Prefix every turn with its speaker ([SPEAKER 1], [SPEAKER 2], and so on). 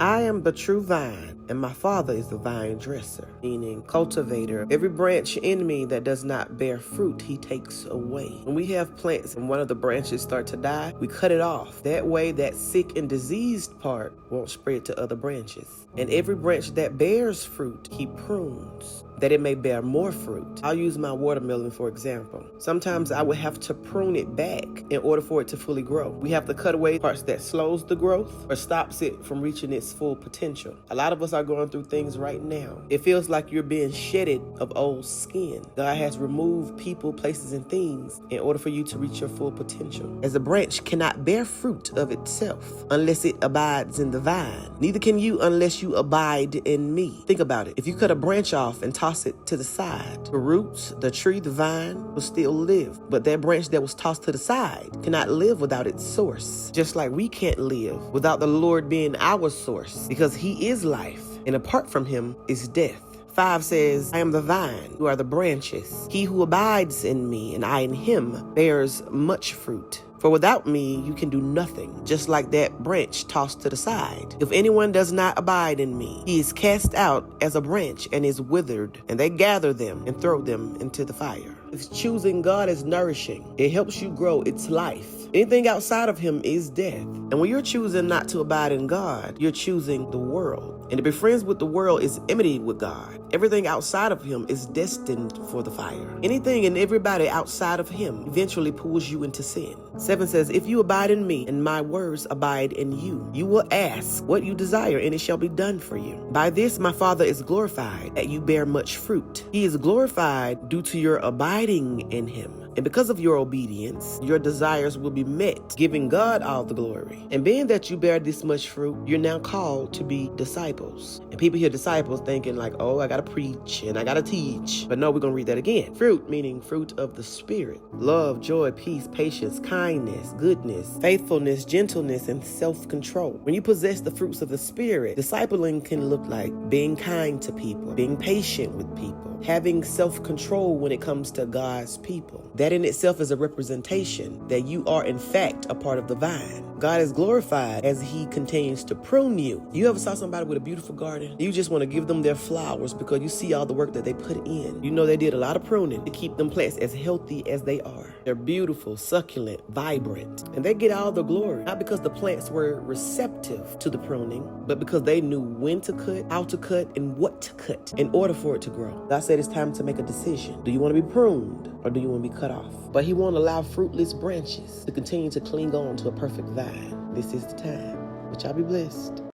[SPEAKER 1] I am the true vine, and my Father is the vine dresser, meaning cultivator. Every branch in me that does not bear fruit, he takes away. When we have plants and one of the branches start to die, we cut it off. That way, that sick and diseased part won't spread to other branches. And every branch that bears fruit, he prunes, that it may bear more fruit. I'll use my watermelon for example. Sometimes I would have to prune it back in order for it to fully grow. We have to cut away parts that slows the growth or stops it from reaching its full potential. A lot of us are going through things right now. It feels like you're being shedded of old skin. God has removed people, places, and things in order for you to reach your full potential. As a branch cannot bear fruit of itself unless it abides in the vine. Neither can you unless you abide in me. Think about it. If you cut a branch off and toss it to the side, the roots, the tree, the vine will still live. But that branch that was tossed to the side cannot live without its source. Just like we can't live without the Lord being our source, because he is life, and apart from him is death. 5 says, I am the vine, you are the branches. He who abides in me and I in him bears much fruit. For without me, you can do nothing, just like that branch tossed to the side. If anyone does not abide in me, he is cast out as a branch and is withered, and they gather them and throw them into the fire. If choosing God is nourishing, it helps you grow its life. Anything outside of him is death. And when you're choosing not to abide in God, you're choosing the world. And to be friends with the world is enmity with God. Everything outside of him is destined for the fire. Anything and everybody outside of him eventually pulls you into sin. 7 says, if you abide in me and my words abide in you, you will ask what you desire and it shall be done for you. By this my Father is glorified, that you bear much fruit. He is glorified due to your abiding in him. And because of your obedience, your desires will be met, giving God all the glory. And being that you bear this much fruit, you're now called to be disciples. And people hear disciples thinking like, oh, I gotta preach and I gotta teach. But no, we're gonna read that again. Fruit, meaning fruit of the Spirit. Love, joy, peace, patience, kindness, goodness, faithfulness, gentleness, and self-control. When you possess the fruits of the Spirit, discipling can look like being kind to people, being patient with people, having self-control when it comes to God's people. That in itself is a representation that you are in fact a part of the vine. God is glorified as he continues to prune you. You ever saw somebody with a beautiful garden? You just want to give them their flowers because you see all the work that they put in. You know they did a lot of pruning to keep them plants as healthy as they are. They're beautiful, succulent, vibrant, and they get all the glory. Not because the plants were receptive to the pruning, but because they knew when to cut, how to cut, and what to cut in order for it to grow. God said it's time to make a decision. Do you want to be pruned or do you want to be cut off? But he won't allow fruitless branches to continue to cling on to a perfect vine. This is the time. But y'all be blessed.